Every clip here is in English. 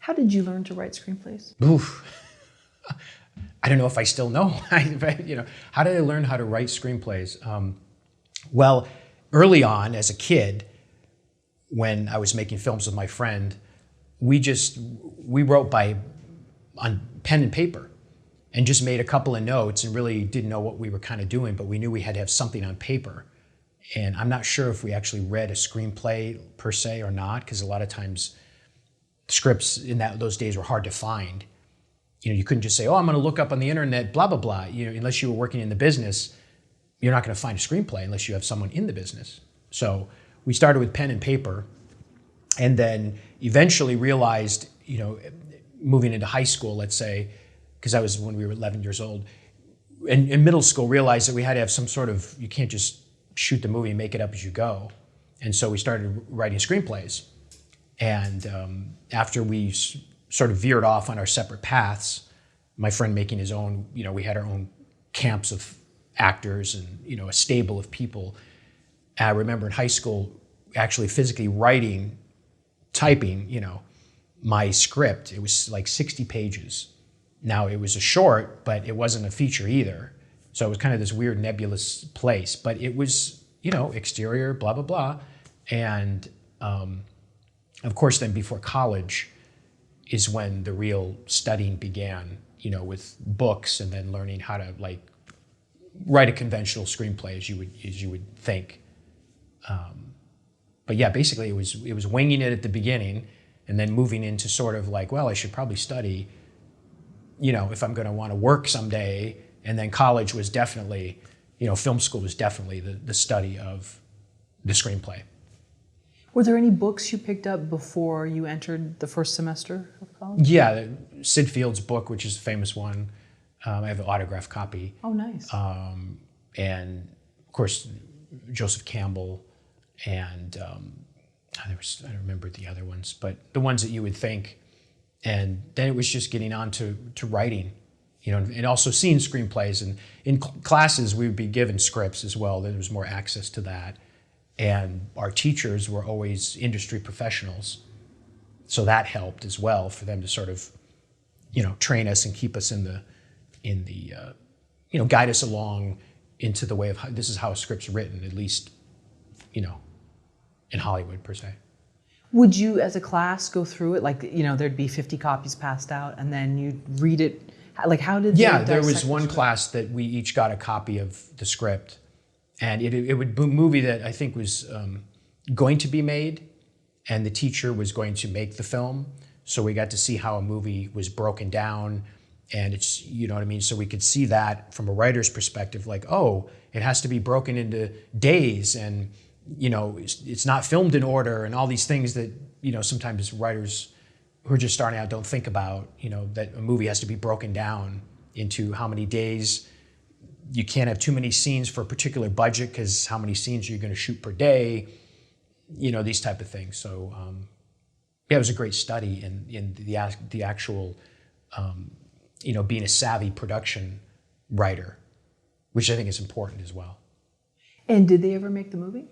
How did you learn to write screenplays? Oof. I don't know if I still know. How did I learn how to write screenplays? Well, early on as a kid, when I was making films with my friend, we wrote on pen and paper and just made a couple of notes and really didn't know what we were kind of doing, but we knew we had to have something on paper. And I'm not sure if we actually read a screenplay per se or not, because a lot of times scripts in those days were hard to find. You couldn't just say, oh, I'm going to look up on the internet, blah, blah, blah. Unless you were working in the business, you're not going to find a screenplay unless you have someone in the business. So we started with pen and paper, and then eventually realized, moving into high school, let's say, because that was when we were 11 years old, and in middle school realized that we had to have some sort of, you can't just shoot the movie and make it up as you go. And so we started writing screenplays. And after we sort of veered off on our separate paths, my friend making his own, we had our own camps of actors and, a stable of people. I remember in high school actually physically typing, my script. It was like 60 pages. Now it was a short, but it wasn't a feature either. So it was kind of this weird nebulous place, but it was, exterior, blah, blah, blah. And of course, then before college is when the real studying began, with books and then learning how to write a conventional screenplay as you would think. But yeah, basically it was winging it at the beginning and then moving into sort of well, I should probably study, if I'm going to want to work someday. And then college was definitely, film school was definitely the study of the screenplay. Were there any books you picked up before you entered the first semester of college? Yeah, Sid Field's book, which is a famous one. I have an autographed copy. Oh, nice. And of course, Joseph Campbell, and I don't remember the other ones, but the ones that you would think. And then it was just getting on to writing, and also seeing screenplays. And in classes, we would be given scripts as well. There was more access to that. And our teachers were always industry professionals. So that helped as well for them to sort of, train us and keep us in the guide us along into the way of this is how a script's written, at least, in Hollywood per se. Would you, as a class, go through it? There'd be 50 copies passed out, and then you'd read it. How did they Yeah, there was dissect one the script? class that we each got a copy of the script, and it would be a movie that I think was going to be made, and the teacher was going to make the film. So we got to see how a movie was broken down, and it's, so we could see that from a writer's perspective, it has to be broken into days, and it's not filmed in order, and all these things that, sometimes writers who are just starting out don't think about, that a movie has to be broken down into how many days. You can't have too many scenes for a particular budget because how many scenes are you going to shoot per day, these type of things. So it was a great study in the actual, being a savvy production writer, which I think is important as well. And did they ever make the movie?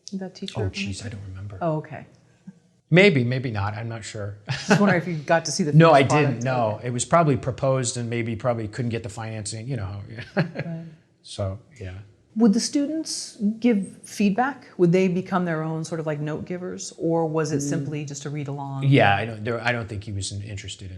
Did that teacher? Oh, geez, I don't remember. Oh, okay. Maybe not. I'm not sure. Just wondering if you got to see the. No, I finished didn't. No, Okay. It was probably proposed and probably couldn't get the financing. Right. So yeah. Would the students give feedback? Would they become their own sort of note givers, or was it simply just a read along? Yeah, I don't think he was interested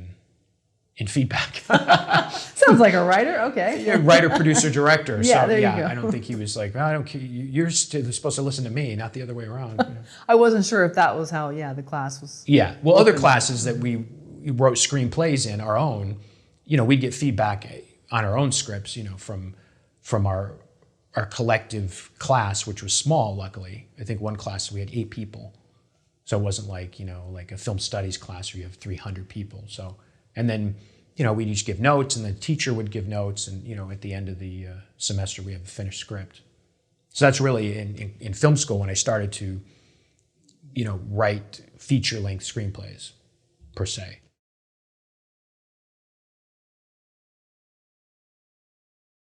in feedback. Sounds like a writer. Okay. Yeah, writer, producer, director. Yeah, so there you yeah, go. I don't think he was I don't care. You're supposed to listen to me, not the other way around. I wasn't sure if that was how. Yeah, the class was. Yeah. Well, other classes that we wrote screenplays in our own, we'd get feedback on our own scripts, from our collective class, which was small, luckily. I think one class we had 8 people. So it wasn't like a film studies class where you have 300 people. So, and then, we'd each give notes, and the teacher would give notes, and, at the end of the semester, we have a finished script. So that's really in film school when I started to, write feature-length screenplays, per se.